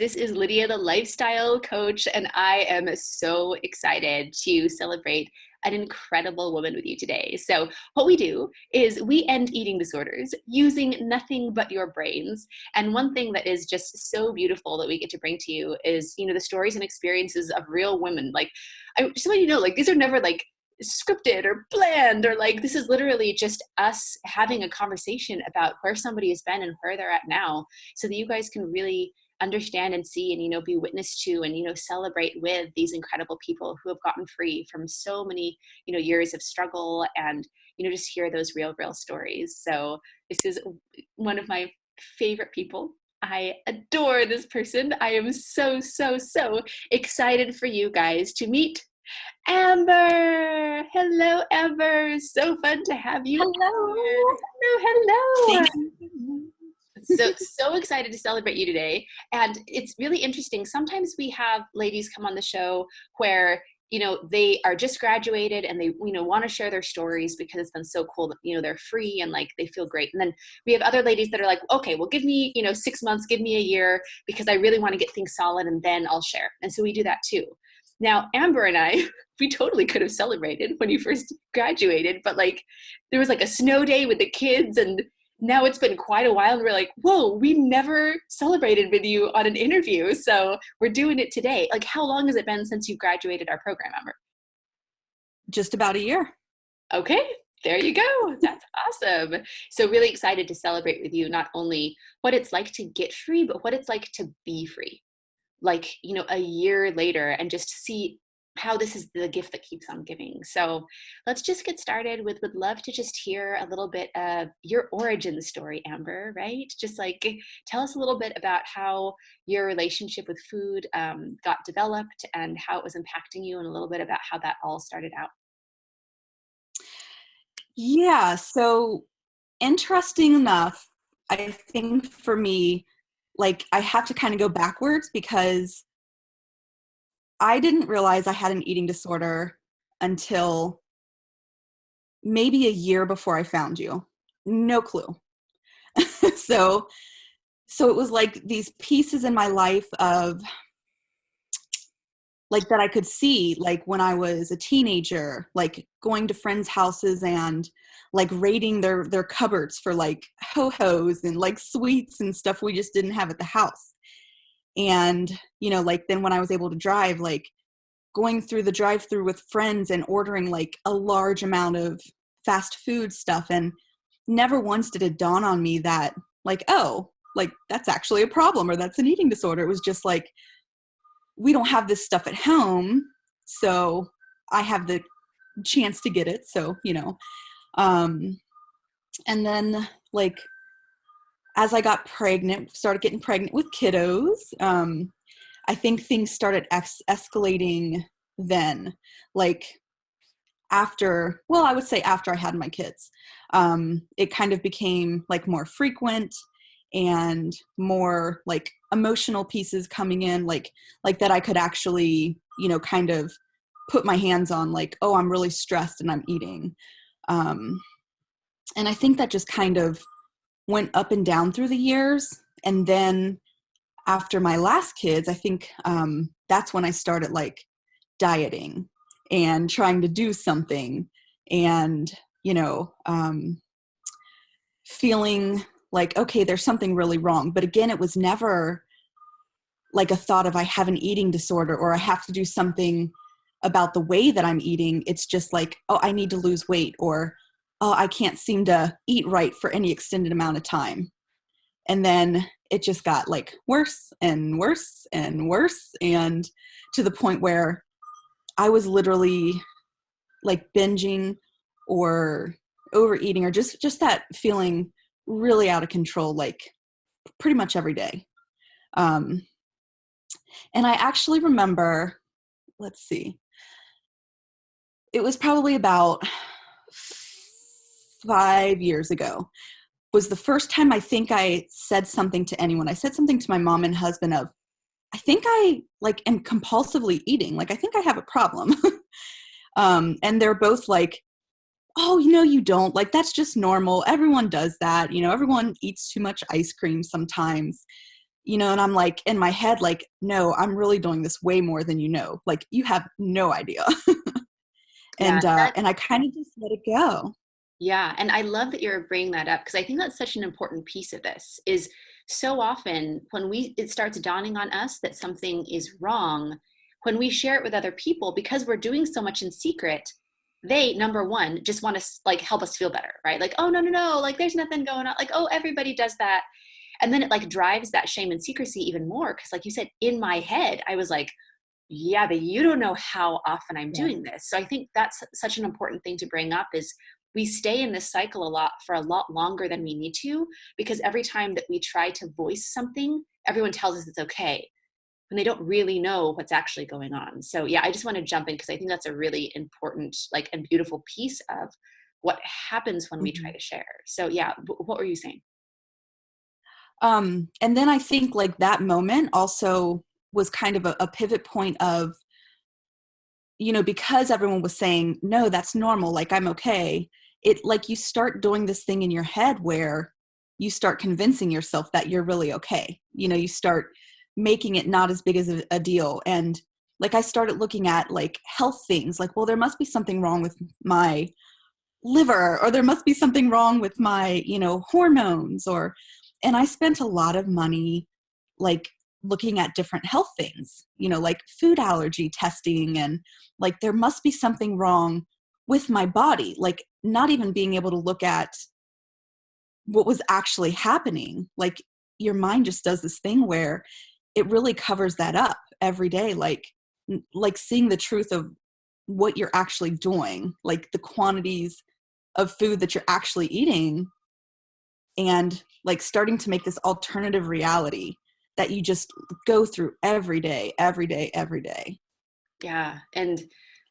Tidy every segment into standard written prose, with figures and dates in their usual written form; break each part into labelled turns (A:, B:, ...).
A: This is Lydia, the lifestyle coach, and I am so excited to celebrate an incredible woman with you today. So what we do is we end eating disorders using nothing but your brains. And one thing that is just so beautiful that we get to bring to you is, the stories and experiences of real women. Like, I just want you to know, like, these are never like scripted or planned, or like, this is literally just us having a conversation about where somebody has been and where they're at now, so that you guys can really understand and see and be witness to and celebrate with these incredible people who have gotten free from so many years of struggle, and just hear those real stories. So this is one of my favorite people. I adore this person. I am so excited for you guys to meet Amber. Hello, Amber. So fun to have you.
B: Hello.
A: Hello.
B: Thank you.
A: So excited to celebrate you today. And it's really interesting. Sometimes we have ladies come on the show where, they are just graduated and they, want to share their stories because it's been so cool that, they're free and like they feel great. And then we have other ladies that are like, okay, well, give me, 6 months, give me a year, because I really want to get things solid and then I'll share. And so we do that too. Now, Amber and I, we totally could have celebrated when you first graduated, but like there was like a snow day with the kids, and now it's been quite a while, and we're like, whoa, we never celebrated with you on an interview. So we're doing it today. Like, how long has it been since you graduated our program, Amber?
B: Just about a year.
A: Okay, there you go. That's awesome. So really excited to celebrate with you, not only what it's like to get free, but what it's like to be free. Like, a year later, and just see how this is the gift that keeps on giving. So let's just get started with, would love to just hear a little bit of your origin story, Amber, right? Just like tell us a little bit about how your relationship with food got developed and how it was impacting you, and a little bit about how that all started out.
B: Yeah. So interesting enough, I think for me, like I have to kind of go backwards because I didn't realize I had an eating disorder until maybe a year before I found you. No clue. So it was like these pieces in my life of like that I could see, like when I was a teenager, like going to friends' houses and like raiding their cupboards for like ho-hos and like sweets and stuff we just didn't have at the house. And, like then when I was able to drive, like going through the drive-through with friends and ordering like a large amount of fast food stuff. And never once did it dawn on me that like, oh, like that's actually a problem, or that's an eating disorder. It was just like, we don't have this stuff at home, so I have the chance to get it. So, and then like, as I got pregnant, started getting pregnant with kiddos, I think things started escalating then, like I would say after I had my kids, it kind of became like more frequent and more like emotional pieces coming in, like that I could actually, kind of put my hands on, like, oh, I'm really stressed and I'm eating. And I think that just kind of went up and down through the years. And then after my last kids, I think that's when I started like dieting and trying to do something and, feeling like, okay, there's something really wrong. But again, it was never like a thought of I have an eating disorder or I have to do something about the way that I'm eating. It's just like, oh, I need to lose weight, or, oh, I can't seem to eat right for any extended amount of time. And then it just got like worse and worse and worse. And to the point where I was literally like binging or overeating, or just that feeling really out of control, like pretty much every day. And I actually remember, let's see, it was probably about 5 years ago, was the first time I think I said something to anyone. I said something to my mom and husband of, I think I like am compulsively eating. Like, I think I have a problem. And they're both like, oh, you don't. Like, that's just normal. Everyone does that. Everyone eats too much ice cream sometimes. and I'm like in my head, like, no, I'm really doing this way more than you know. Like, you have no idea.
A: Yeah,
B: And I kind of just let it go.
A: yeah, and I love that you're bringing that up because I think that's such an important piece of this is so often when it starts dawning on us that something is wrong, when we share it with other people, because we're doing so much in secret, they, number one, just want to like help us feel better, right? Like, oh, no, no, no, like there's nothing going on. Like, oh, everybody does that. And then it like drives that shame and secrecy even more. Cause like you said, in my head, I was like, yeah, but you don't know how often I'm
B: Yeah.
A: doing this. So I think that's such an important thing to bring up is we stay in this cycle a lot for a lot longer than we need to, because every time that we try to voice something, everyone tells us it's okay when they don't really know what's actually going on. So yeah, I just want to jump in because I think that's a really important, like, and beautiful piece of what happens when we try
B: Mhm.
A: to share. So yeah, what were you saying?
B: And then I think like that moment also was kind of a pivot point of, because everyone was saying, no, that's normal, like I'm okay. It like you start doing this thing in your head where you start convincing yourself that you're really okay. You start making it not as big as a deal. And like I started looking at like health things like, well, there must be something wrong with my liver, or there must be something wrong with my, hormones, and I spent a lot of money like looking at different health things, like food allergy testing, and like there must be something wrong with my body, like not even being able to look at what was actually happening. Like your mind just does this thing where it really covers that up every day, like seeing the truth of what you're actually doing, like the quantities of food that you're actually eating, and like starting to make this alternative reality that you just go through every day, every day, every day.
A: Yeah. And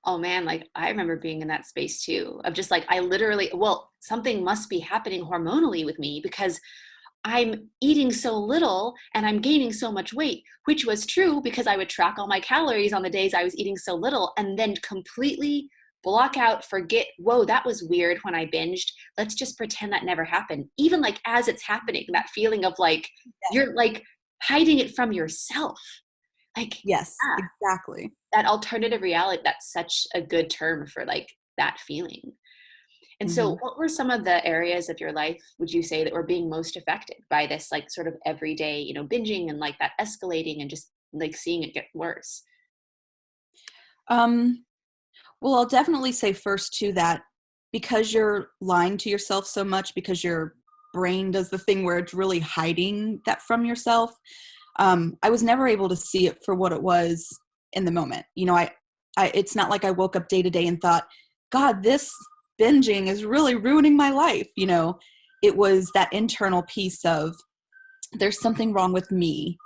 A: oh man, like I remember being in that space too, of just like, I literally, well, something must be happening hormonally with me because I'm eating so little and I'm gaining so much weight, which was true because I would track all my calories on the days I was eating so little and then completely block out, forget, whoa, that was weird when I binged. Let's just pretend that never happened. Even like as it's happening, that feeling of like, you're like hiding it from yourself. Like,
B: Yes,
A: yeah,
B: exactly.
A: that alternative reality, that's such a good term for like that feeling. And so
B: Hmm.
A: what were some of the areas of your life, would you say, that were being most affected by this like sort of everyday, binging and like that escalating and just like seeing it get worse?
B: um well, I'll definitely say first too that because you're lying to yourself so much, because your brain does the thing where it's really hiding that from yourself, I was never able to see it for what it was in the moment. It's not like I woke up day to day and thought, God, this binging is really ruining my life. It was that internal piece of there's something wrong with me,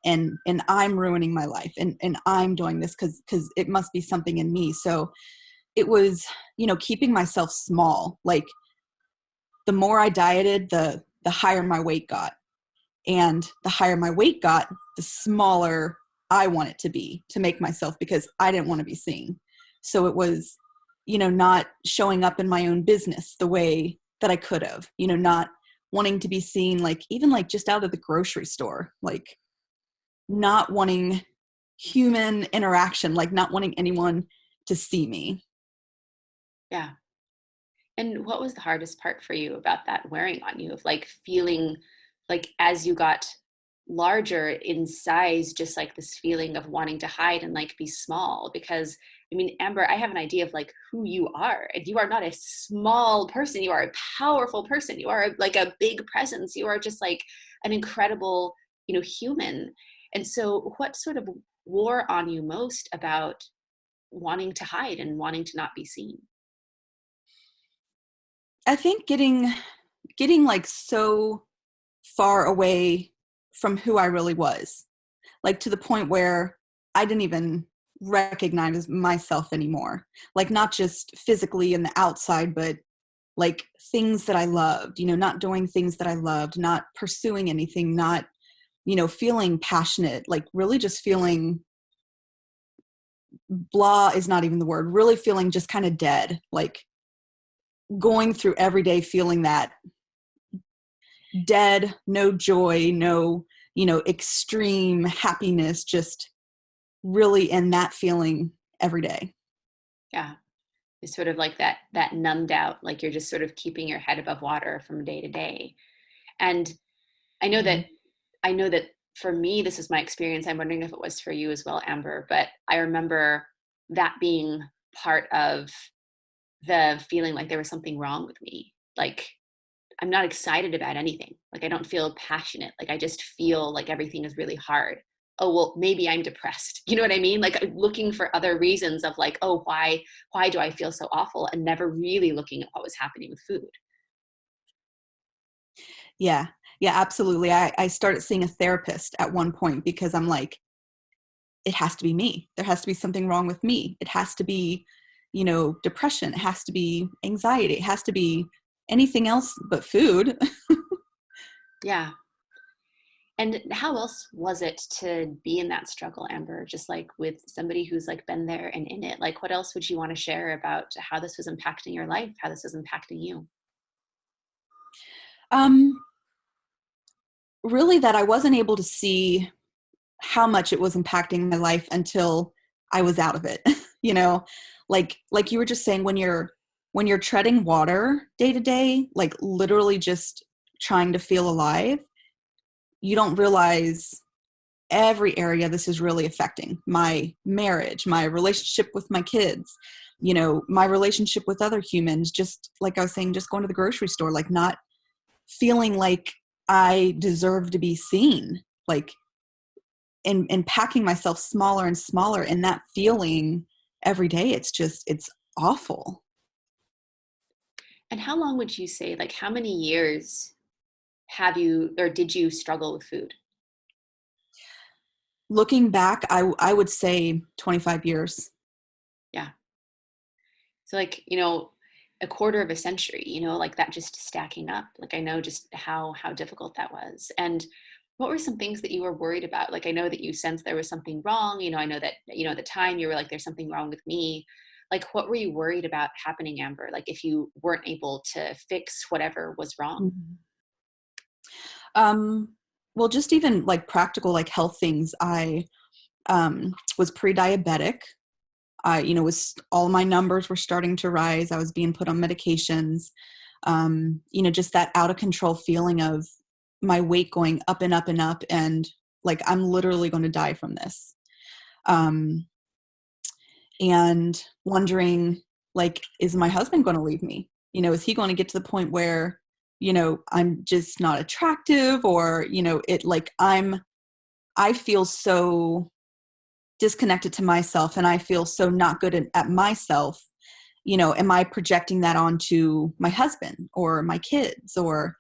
B: and I'm ruining my life, and I'm doing this because it must be something in me. So it was, keeping myself small. Like the more I dieted, the higher my weight got. And the higher my weight got, the smaller I want it to be to make myself, because I didn't want to be seen. So it was, not showing up in my own business the way that I could have, not wanting to be seen, like even like just out of the grocery store, like not wanting human interaction, like not wanting anyone to see me.
A: Yeah. And what was the hardest part for you about that wearing on you, of like feeling like as you got larger in size, just like this feeling of wanting to hide and like be small? Because I mean, Amber, I have an idea of like who you are, and you are not a small person. You are a powerful person. You are like a big presence. You are just like an incredible, human. And so what sort of wore on you most about wanting to hide and wanting to not be seen?
B: I think getting like so far away from who I really was, like to the point where I didn't even recognize myself anymore. Like not just physically in the outside, but like things that I loved, not doing things that I loved, not pursuing anything, not, feeling passionate, like really just feeling blah is not even the word, really feeling just kind of dead, like going through every day feeling that dead, no joy, no, extreme happiness, just really in that feeling every day.
A: Yeah. It's sort of like that numbed out, like you're just sort of keeping your head above water from day to day. And I know that
B: Mhm.
A: I know that for me, this is my experience. I'm wondering if it was for you as well, Amber, but I remember that being part of the feeling like there was something wrong with me. Like I'm not excited about anything. Like I don't feel passionate. Like I just feel like everything is really hard. Oh, well, maybe I'm depressed. You know what I mean? Like looking for other reasons of like, oh, why do I feel so awful? And never really looking at what was happening with food.
B: Yeah. Yeah, absolutely. I started seeing a therapist at one point because I'm like, it has to be me. There has to be something wrong with me. It has to be, depression. It has to be anxiety. It has to be anything else but food.
A: Yeah. And how else was it to be in that struggle, Amber? Just like with somebody who's like been there and in it, like what else would you want to share about how this was impacting your life, how this was impacting you?
B: um, Really that I wasn't able to see how much it was impacting my life until I was out of it. you know, like you were just saying, when you're treading water day to day, like literally just trying to feel alive, you don't realize every area this is really affecting: my marriage, my relationship with my kids, my relationship with other humans. Just like I was saying, just going to the grocery store, like not feeling like I deserve to be seen, like, and packing myself smaller and smaller, and that feeling every day, it's awful.
A: And how long would you say, like, how many years have you or did you struggle with food?
B: Looking back, I would say 25 years.
A: Yeah. So, like, a quarter of a century, like that just stacking up. Like, I know just how difficult that was. And what were some things that you were worried about? Like, I know that you sensed there was something wrong. I know that, at the time you were like, there's something wrong with me. Like, what were you worried about happening, Amber? Like, if you weren't able to fix whatever was wrong?
B: Mhm. um well, just even like practical, like health things. I was pre-diabetic. I, was all my numbers were starting to rise. I was being put on medications. Just that out of control feeling of my weight going up and up and up, and like I'm literally going to die from this. Um, and wondering, like, is my husband going to leave me? Is he going to get to the point where, I'm just not attractive, or, I feel so disconnected to myself, and I feel so not good at myself. Am I projecting that onto my husband or my kids, or,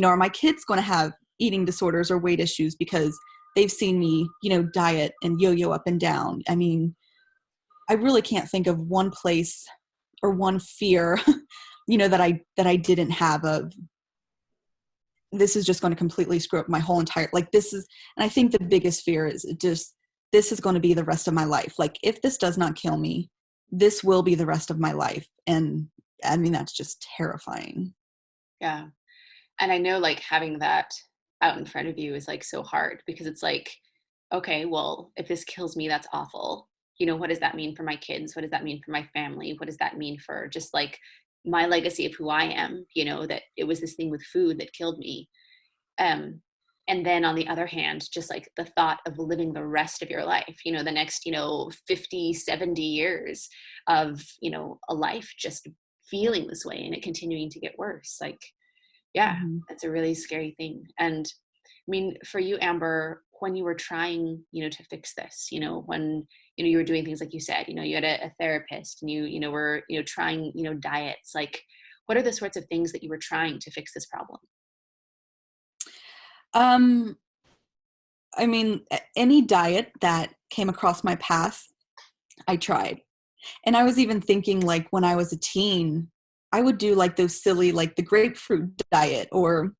B: are my kids going to have eating disorders or weight issues because they've seen me, diet and yo-yo up and down? I mean, I really can't think of one place or one fear, that I didn't have of, this is just going to completely screw up my whole entire, like, this is, and I think the biggest fear is just, this is going to be the rest of my life. Like, if this does not kill me, this will be the rest of my life. And I mean, that's just terrifying.
A: Yeah. And I know like having that out in front of you is like so hard because it's like, okay, well, if this kills me, that's awful. What does that mean for my kids? What does that mean for my family? What does that mean for just like my legacy of who I am? That it was this thing with food that killed me. Um, and then on the other hand, just like the thought of living the rest of your life, the next, 50, 70 years of, a life just feeling this way and it continuing to get worse. Like, yeah,
B: Mm-hmm.
A: that's a really scary thing. And I mean, for you, Amber, when you were trying, to fix this, when, you were doing things like you said, you had a therapist and you were, trying, diets, like what are the sorts of things that you were trying to fix this problem?
B: Um, I mean, any diet that came across my path, I tried. And I was even thinking, like, when I was a teen, I would do like those silly, like the grapefruit diet, or,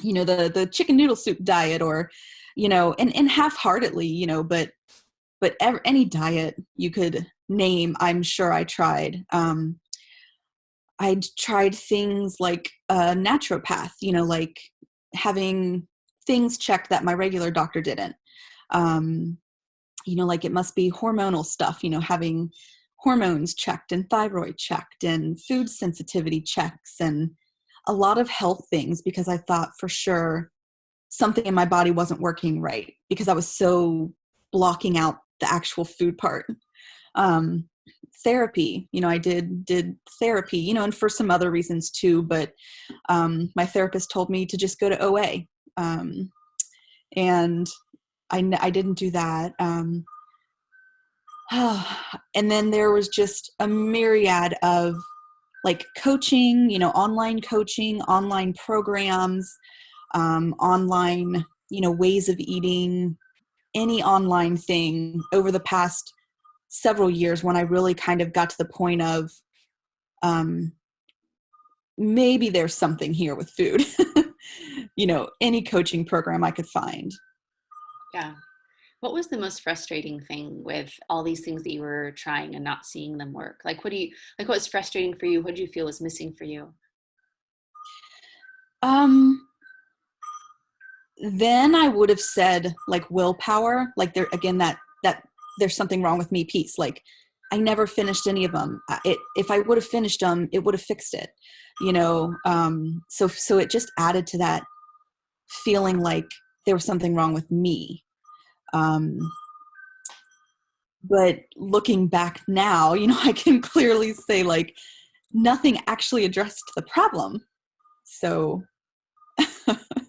B: the chicken noodle soup diet, or, and half-heartedly, any diet you could name, I'm sure I tried. I tried things like a naturopath, like having things checked that my regular doctor didn't. Like it must be hormonal stuff, having hormones checked and thyroid checked and food sensitivity checks and a lot of health things, because I thought for sure something in my body wasn't working right because I was so blocking out the actual food part. Therapy, I did therapy, and for some other reasons too, but my therapist told me to just go to OA. And I didn't do that. And then there was just a myriad of like coaching, online coaching, online programs, online, ways of eating, any online thing over the past several years, when I really kind of got to the point of maybe there's something here with food. Any coaching program I could find.
A: Yeah. What was the most frustrating thing with all these things that you were trying and not seeing them work? Like, what was frustrating for you? What did you feel was missing for you?
B: Then I would have said like willpower, like there again, that there's something wrong with me piece. Like I never finished any of them. If I would have finished them, it would have fixed it, so it just added to that feeling like there was something wrong with me. But looking back now, I can clearly say like nothing actually addressed the problem. So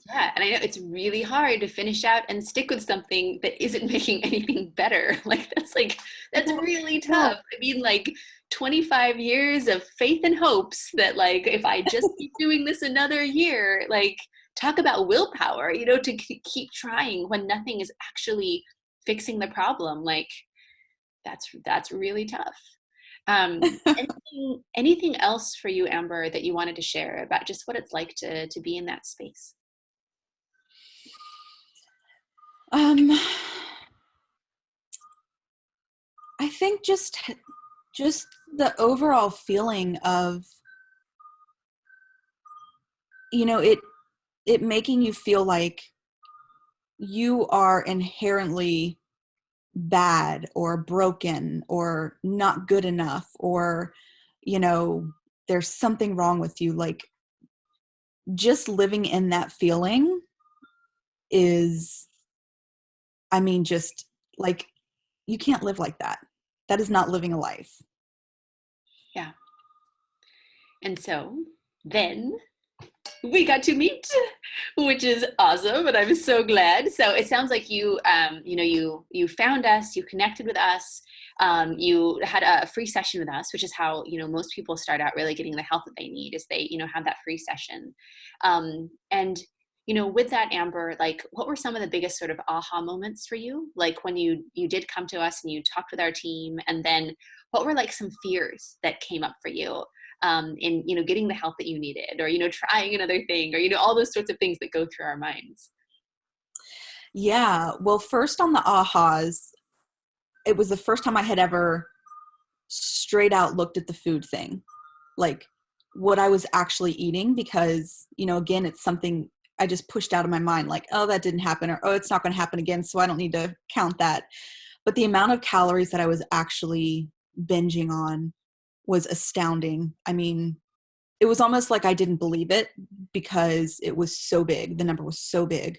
A: Yeah, and I know it's really hard to finish out and stick with something that isn't making anything better. That's really
B: yeah.
A: tough. I mean, like 25 years of faith and hopes that like if I just keep doing this another year, like talk about willpower, to keep trying when nothing is actually fixing the problem. Like that's really tough. Anything else for you, Amber, that you wanted to share about just what it's like to be in that space?
B: I think just the overall feeling of, it making you feel like you are inherently bad or broken or not good enough, or, there's something wrong with you. Like just living in that feeling is, just like, you can't live like that. That is not living a life.
A: Yeah. And so then we got to meet, which is awesome, and I'm so glad. So it sounds like you found us, you connected with us, you had a free session with us, which is how most people start out really getting the help that they need, is they have that free session, and with that, Amber, like what were some of the biggest sort of aha moments for you? Like when you did come to us and you talked with our team, and then what were like some fears that came up for you? In getting the help that you needed, or trying another thing, or all those sorts of things that go through our minds.
B: Yeah, well, first on the ahas, it was the first time I had ever straight out looked at the food thing, like what I was actually eating, because again, it's something I just pushed out of my mind, like, oh, that didn't happen, or oh, it's not going to happen again, so I don't need to count that. But the amount of calories that I was actually binging on was astounding. I mean, it was almost like I didn't believe it because it was so big. The number was so big.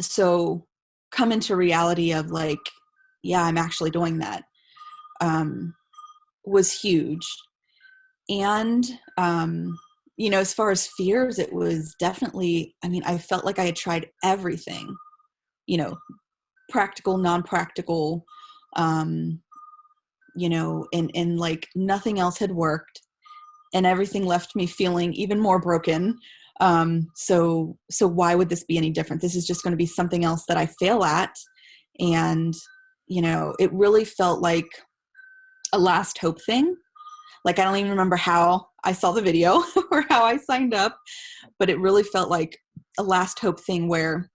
B: So come into reality of like, yeah, I'm actually doing that, was huge. And, as far as fears, it was definitely, I felt like I had tried everything, practical, non-practical, and like nothing else had worked, and everything left me feeling even more broken. So why would this be any different? This is just going to be something else that I fail at. And, it really felt like a last hope thing. Like, I don't even remember how I saw the video or how I signed up, but it really felt like a last hope thing where,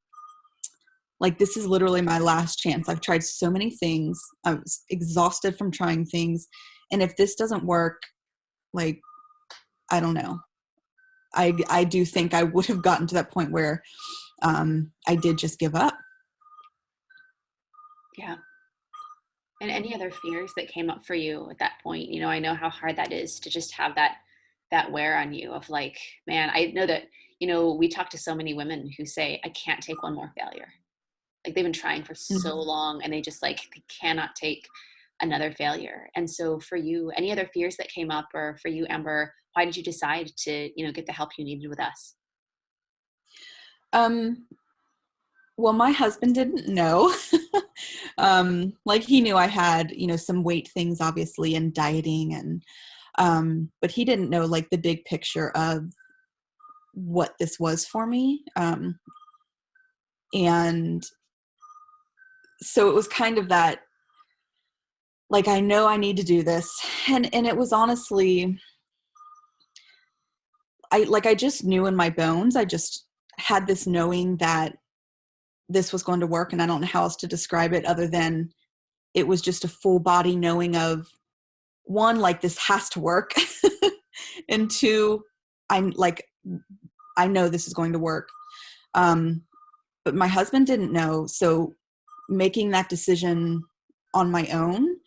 B: like, this is literally my last chance. I've tried so many things. I was exhausted from trying things. And if this doesn't work, like, I don't know. I do think I would have gotten to that point where I did just give up.
A: Yeah. And any other fears that came up for you at that point? You know, I know how hard that is to just have that wear on you of like, man, I know that, you know, we talk to so many women who say, I can't take one more failure. Like they've been trying for so
B: Mhm.
A: long and they just like they cannot take another failure. And so for you, any other fears that came up, or for you, Amber, why did you decide to, you know, get the help you needed with us?
B: Um, well, my husband didn't know. Like he knew I had, some weight things obviously and dieting and, but he didn't know like the big picture of what this was for me. And so it was kind of that, like, I know I need to do this. And it was honestly, I just knew in my bones, I just had this knowing that this was going to work. And I don't know how else to describe it other than it was just a full body knowing of, one, like this has to work. And two, I'm like, I know this is going to work. But my husband didn't know. So making that decision on my own,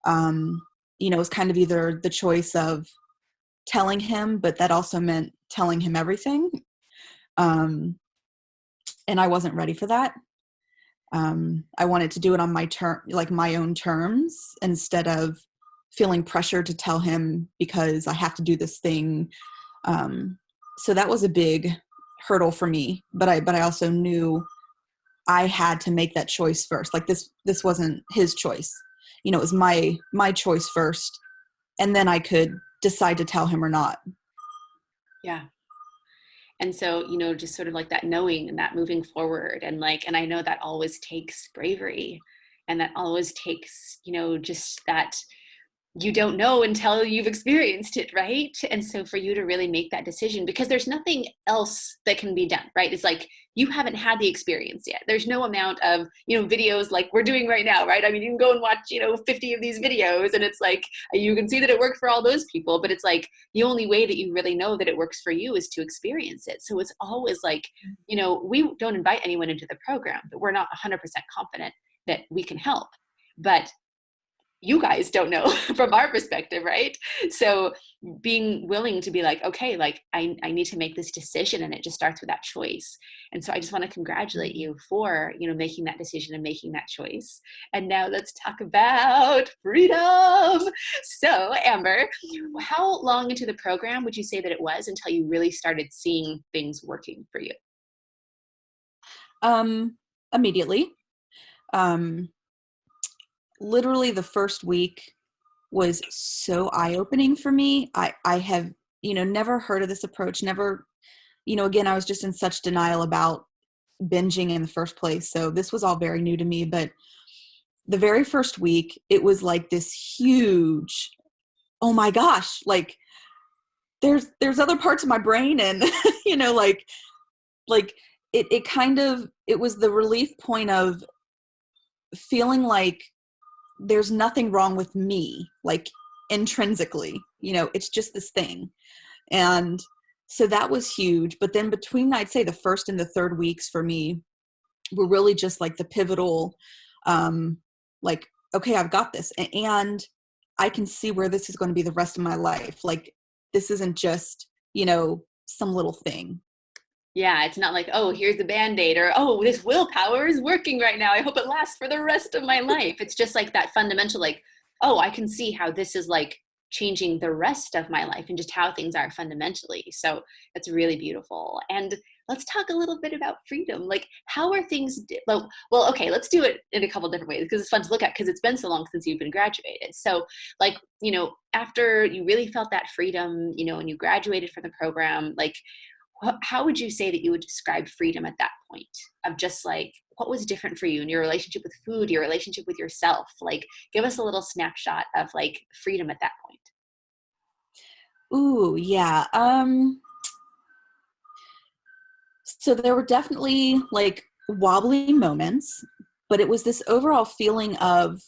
B: was kind of either the choice of telling him, but that also meant telling him everything. Um, and I wasn't ready for that. I wanted to do it on my like my own terms, instead of feeling pressure to tell him because I have to do this thing. So that was a big hurdle for me, but I also knew I had to make that choice first. Like this wasn't his choice. It was my choice first, and then I could decide to tell him or not.
A: Yeah. And so, you know, just sort of like that knowing and that moving forward, and like, and I know that always takes bravery, and that always takes, you know, just that you don't know until you've experienced it, right? And so for you to really make that decision, because there's nothing else that can be done, right? It's like you haven't had the experience yet. There's no amount of, you know, videos like we're doing right now, right? I mean, you can go and watch, you know, 50 of these videos and it's like you can see that it worked for all those people, but it's like the only way that you really know that it works for you is to experience it. So it's always like, you know, we don't invite anyone into the program, but we're not 100% confident that we can help. But you guys don't know from our perspective, right? So being willing to be like, okay, like I need to make this decision, and it just starts with that choice. And so I just want to congratulate you for, you know, making that decision and making that choice. And now let's talk about freedom. So Amber, how long into the program would you say that it was until you really started seeing things working for you?
B: Um, Immediately. Um, Literally the first week was so eye-opening for me. I have, never heard of this approach, never, again, I was just in such denial about binging in the first place. So this was all very new to me, but the very first week, it was like this huge, oh my gosh, like there's other parts of my brain and, like it was the relief point of feeling like there's nothing wrong with me, like intrinsically, it's just this thing. And so that was huge. But then between, I'd say the first and the third weeks for me were really just like the pivotal, like, okay, I've got this. And I can see where this is going to be the rest of my life. Like, this isn't just, some little thing.
A: Yeah, it's not like, oh, here's a band-aid, or oh, this willpower is working right now. I hope it lasts for the rest of my life. It's just like that fundamental, like, oh, I can see how this is like changing the rest of my life and just how things are fundamentally. So that's really beautiful. And let's talk a little bit about freedom. Like, how are things? Well, okay, let's do it in a couple different ways because it's fun to look at because it's been so long since you've been graduated. So, like, you know, after you really felt that freedom, you know, and you graduated from the program, like, how would you say that you would describe freedom at that point, of just like what was different for you in your relationship with food, your relationship with yourself? Like, give us a little snapshot of like freedom at that point.
B: Ooh, yeah. So there were definitely like wobbly moments, but it was this overall feeling of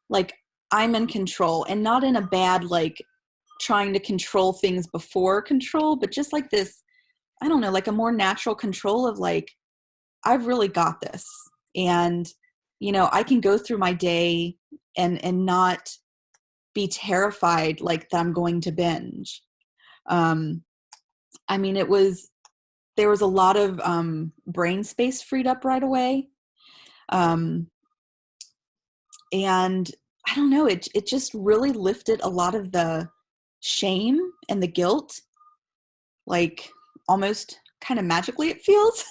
B: like I'm in control, and not in a bad, like trying to control things before control, but just like this, I don't know, like a more natural control of like, I've really got this. And, I can go through my day and not be terrified like that I'm going to binge. I mean, there was a lot of brain space freed up right away. And I don't know, it just really lifted a lot of the shame and the guilt, like almost kind of magically it feels.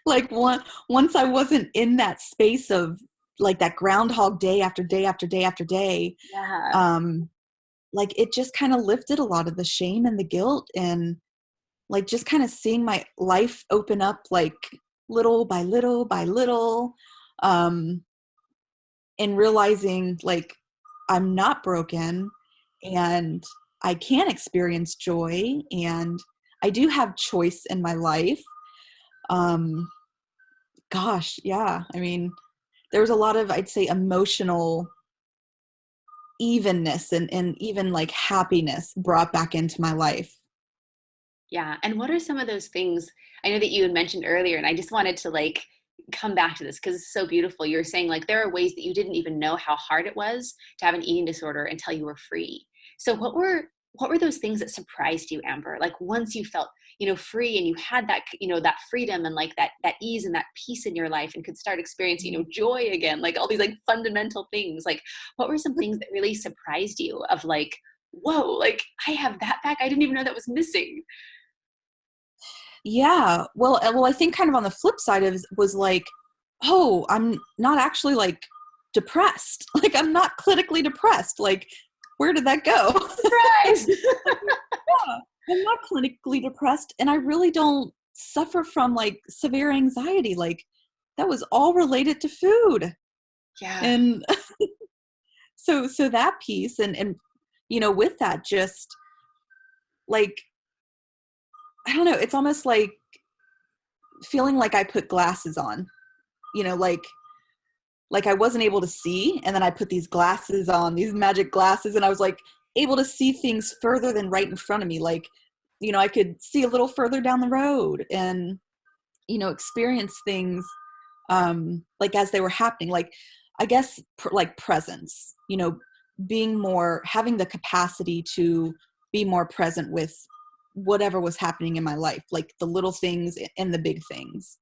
B: Like once I wasn't in that space of like that groundhog day after day after day after day,
A: Yeah.
B: like it just kind of lifted a lot of the shame and the guilt, and like just kind of seeing my life open up like little by little by little, and realizing like I'm not broken and I can experience joy and I do have choice in my life. Um, Gosh, yeah. I mean, there was a lot of, I'd say, emotional evenness and even like happiness brought back into my life.
A: Yeah. And what are some of those things? I know that you had mentioned earlier, and I just wanted to like come back to this because it's so beautiful. You were saying like there are ways that you didn't even know how hard it was to have an eating disorder until you were free. So what were those things that surprised you, Amber? Like once you felt, free and you had that, that freedom and like that ease and that peace in your life and could start experiencing, joy again, like all these like fundamental things. Like what were some things that really surprised you of like, whoa, like I have that back. I didn't even know that was missing.
B: Yeah. Well, I think kind of on the flip side of was like, oh, I'm not actually like depressed. Like I'm not clinically depressed. Like, where did that go?
A: Surprise.
B: Yeah, I'm not clinically depressed, and I really don't suffer from like severe anxiety. Like that was all related to food.
A: Yeah.
B: And so that piece and with that, just like, I don't know, it's almost like feeling like I put glasses on, like I wasn't able to see, and then I put these glasses on, these magic glasses, and I was like able to see things further than right in front of me. Like, I could see a little further down the road and, experience things like as they were happening. Like, I guess like presence, being more, having the capacity to be more present with whatever was happening in my life, like the little things and the big things.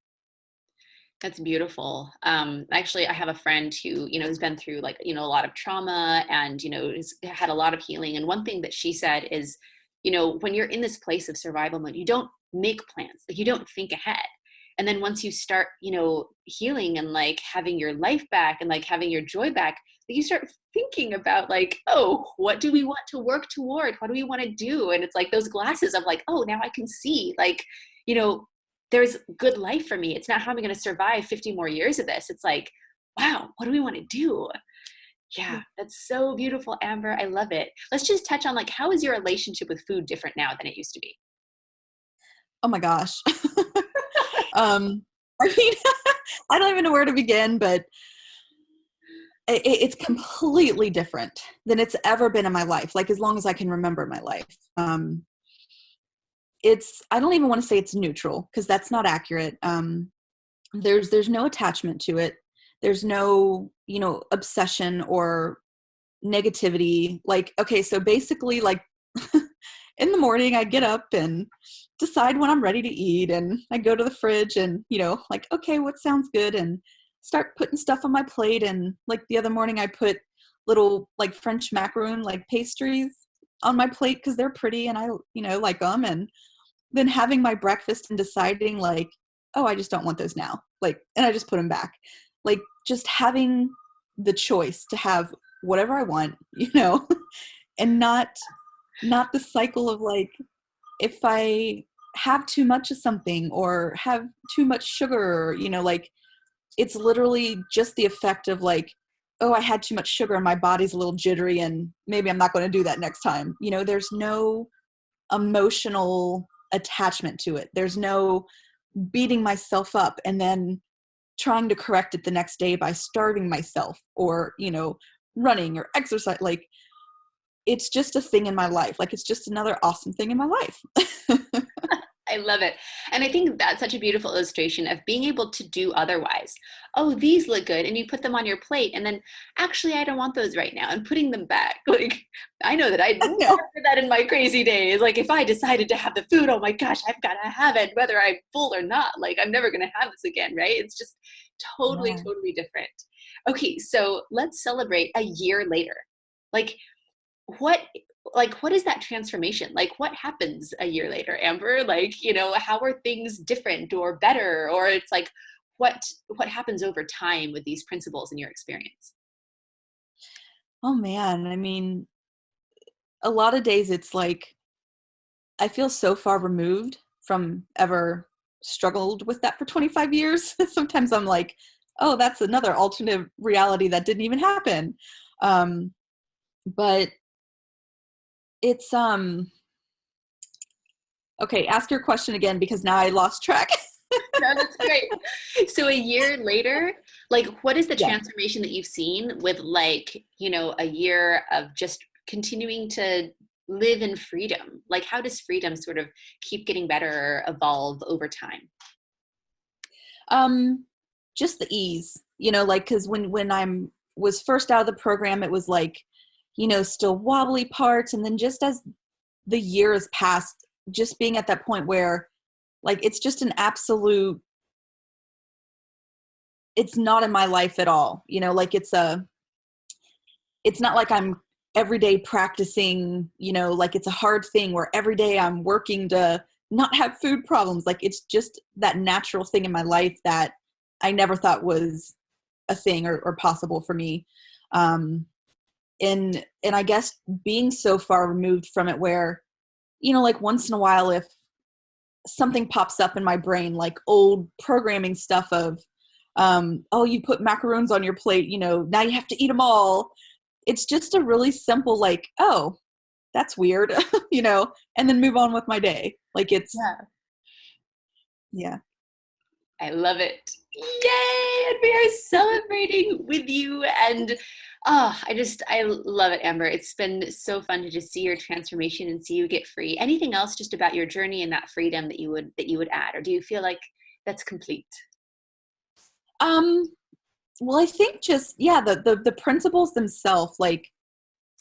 A: That's beautiful. Actually, I have a friend who, has been through like, a lot of trauma and, has had a lot of healing. And one thing that she said is, when you're in this place of survival mode, you don't make plans, like you don't think ahead. And then once you start, healing and like having your life back and like having your joy back, you start thinking about like, oh, what do we want to work toward? What do we want to do? And it's like those glasses of like, oh, now I can see like, you know, there's good life for me. It's not how am I going to survive 50 more years of this. It's like, wow, what do we want to do? Yeah, that's so beautiful, Amber. I love it. Let's just touch on like, how is your relationship with food different now than it used to be?
B: Oh my gosh. I mean, I don't even know where to begin, but it's completely different than it's ever been in my life. Like as long as I can remember my life. I don't even want to say it's neutral because that's not accurate. There's no attachment to it. There's no, obsession or negativity. Like, okay, so basically like in the morning I get up and decide when I'm ready to eat, and I go to the fridge and, like, okay, what sounds good, and start putting stuff on my plate. And like the other morning I put little like French macaroon like pastries on my plate because they're pretty and I, like them. And then having my breakfast and deciding like, oh, I just don't want those now. Like, and I just put them back. Like just having the choice to have whatever I want, and not the cycle of like, if I have too much of something or have too much sugar, like it's literally just the effect of like, oh, I had too much sugar and my body's a little jittery and maybe I'm not going to do that next time. There's no emotional attachment to it. There's no beating myself up and then trying to correct it the next day by starving myself or, running or exercise. Like it's just a thing in my life. Like, it's just another awesome thing in my life.
A: I love it. And I think that's such a beautiful illustration of being able to do otherwise. Oh, these look good. And you put them on your plate. And then actually, I don't want those right now. And putting them back. Like, I know that I never
B: No.
A: did that in my crazy days. Like, if I decided to have the food, oh my gosh, I've got to have it, whether I'm full or not. Like, I'm never going to have this again, right? It's just totally,
B: Yeah.
A: totally different. Okay, so let's celebrate a year later. Like, what what is that transformation? Like, what happens a year later, Amber? Like, how are things different or better? Or it's like, what happens over time with these principles in your experience?
B: Oh man. I mean, a lot of days it's like, I feel so far removed from ever struggled with that for 25 years. Sometimes I'm like, oh, that's another alternate reality that didn't even happen. But it's okay, ask your question again because now I lost track.
A: No, that's great. So a year later, like, what is the
B: Yeah.
A: transformation that you've seen with, like, a year of just continuing to live in freedom? Like, how does freedom sort of keep getting better or evolve over time?
B: Um just the ease, like, cuz when I'm was first out of the program, it was like, still wobbly parts, and then just as the years passed, just being at that point where, like, it's just an absolute, it's not in my life at all, like, it's not like I'm every day practicing, like it's a hard thing where every day I'm working to not have food problems. Like, it's just that natural thing in my life that I never thought was a thing or possible for me. Um, and I guess being so far removed from it where, like, once in a while, if something pops up in my brain, like old programming stuff of, oh, you put macaroons on your plate, now you have to eat them all. It's just a really simple, like, oh, that's weird, and then move on with my day. Like, it's,
A: Yeah.
B: yeah.
A: I love it. Yay! And we are celebrating with you. And I love it, Amber. It's been so fun to just see your transformation and see you get free. Anything else just about your journey and that freedom that you would add? Or do you feel like that's complete?
B: Um, well, I think just, yeah, the principles themselves, like,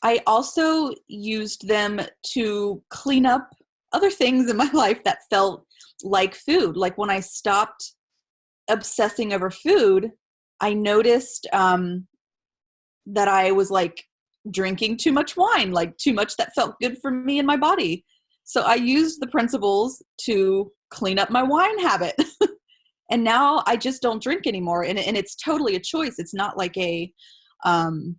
B: I also used them to clean up other things in my life that felt like food. Like, when I stopped obsessing over food, I noticed that I was, like, drinking too much wine, like too much that felt good for me and my body. So I used the principles to clean up my wine habit. And now I just don't drink anymore. And it's totally a choice. It's not like a, um,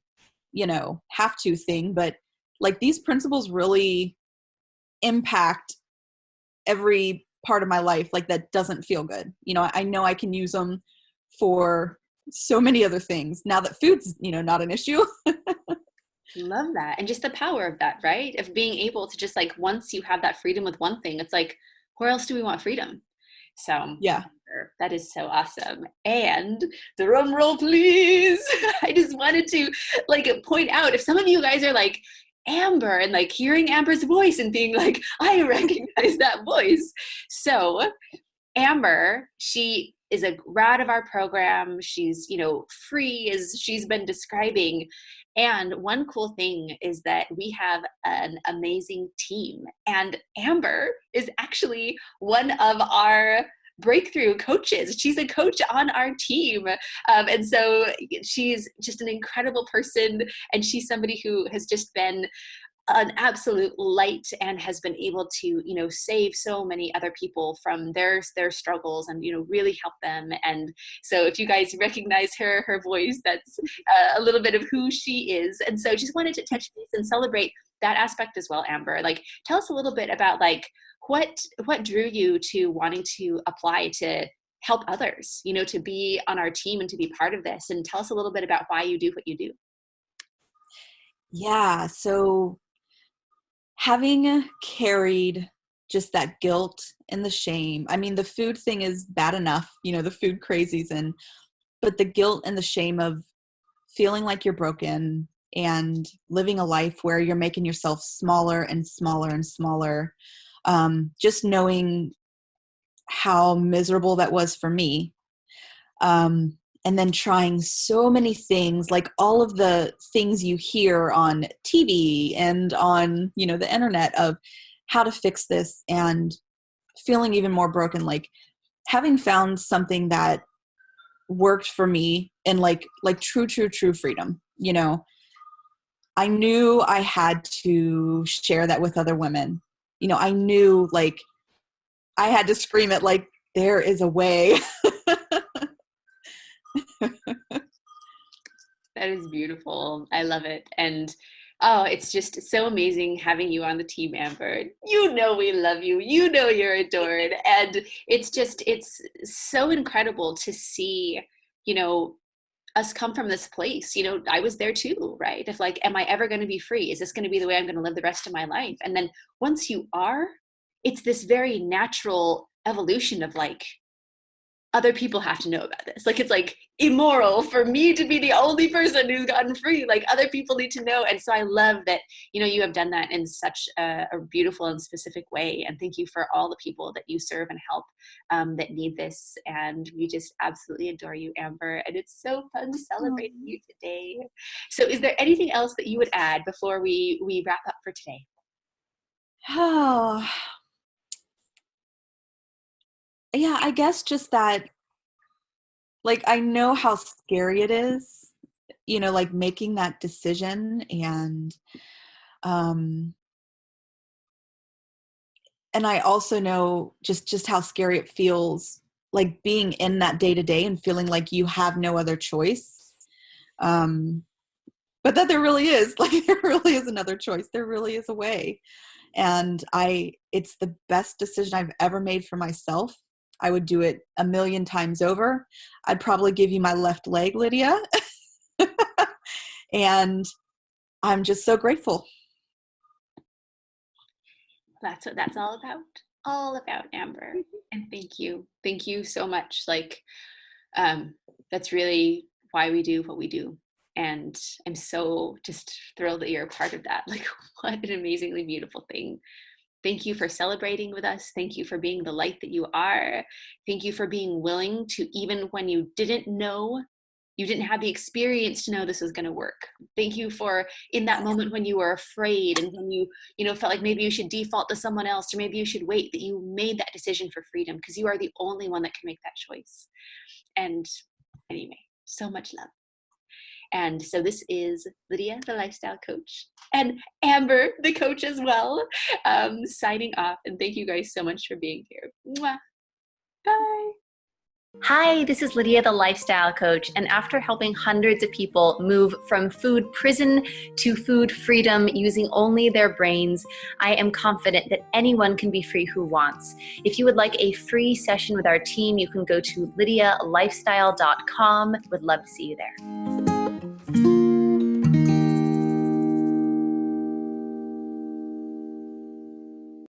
B: have to thing, but, like, these principles really impact every part of my life, like, that doesn't feel good. I know I can use them for so many other things now that food's, not an issue.
A: Love that. And just the power of that, right? Of being able to just, like, once you have that freedom with one thing, it's like, where else do we want freedom? So
B: Yeah.
A: that is so awesome. And the drum roll, please. I just wanted to, like, point out, if some of you guys are like, Amber, and, like, hearing Amber's voice and being like, I recognize that voice. So Amber, she is a grad of our program. She's, free, as she's been describing. And one cool thing is that we have an amazing team. And Amber is actually one of our breakthrough coaches. She's a coach on our team. And so she's just an incredible person. And she's somebody who has just been an absolute light and has been able to, save so many other people from their struggles and, really help them. And so if you guys recognize her voice, that's a little bit of who she is. And so just wanted to touch base and celebrate that aspect as well, Amber. Like, tell us a little bit about, like, what drew you to wanting to apply to help others, to be on our team and to be part of this, and tell us a little bit about why you do what you do.
B: Yeah. So, having carried just that guilt and the shame, I mean, the food thing is bad enough, the food crazies, but the guilt and the shame of feeling like you're broken, and living a life where you're making yourself smaller and smaller and smaller. Just knowing how miserable that was for me. And then trying so many things, like all of the things you hear on TV and on, the internet of how to fix this, and feeling even more broken, like having found something that worked for me and like true freedom. I knew I had to share that with other women. I knew like I had to scream it, like, there is a way.
A: That is beautiful. I love it. And oh, it's just so amazing having you on the team, Amber. We love you. You're adored. And it's so incredible to see, us come from this place. I was there too, right? If like, am I ever going to be free? Is this going to be the way I'm going to live the rest of my life? And then once you are, it's this very natural evolution of like, other people have to know about this. Like, it's like immoral for me to be the only person who's gotten free. Like, other people need to know. And so I love that, you have done that in such a beautiful and specific way. And thank you for all the people that you serve and help that need this. And we just absolutely adore you, Amber. And it's so fun celebrating you today. So is there anything else that you would add before we wrap up for today?
B: Oh, yeah, I guess just that, like, I know how scary it is, like making that decision, and I also know just how scary it feels, like being in that day to day and feeling like you have no other choice. But that there really is, like, there really is another choice. There really is a way. And it's the best decision I've ever made for myself. I would do it 1,000,000 times over. I'd probably give you my left leg, Lydia. And I'm just so grateful.
A: That's what that's all about, Amber. And thank you so much. Like, that's really why we do what we do. And I'm so just thrilled that you're a part of that. Like, what an amazingly beautiful thing. Thank you for celebrating with us. Thank you for being the light that you are. Thank you for being willing to, even when you didn't know, you didn't have the experience to know this was going to work. Thank you for, in that moment when you were afraid and when you felt like maybe you should default to someone else, or maybe you should wait, that you made that decision for freedom, because you are the only one that can make that choice. And anyway, so much love. And so this is Lydia, the lifestyle coach, and Amber, the coach as well, signing off. And thank you guys so much for being here. Mwah. Bye. Hi, this is Lydia, the lifestyle coach. And after helping hundreds of people move from food prison to food freedom using only their brains, I am confident that anyone can be free who wants. If you would like a free session with our team, you can go to lydialifestyle.com. Would love to see you there.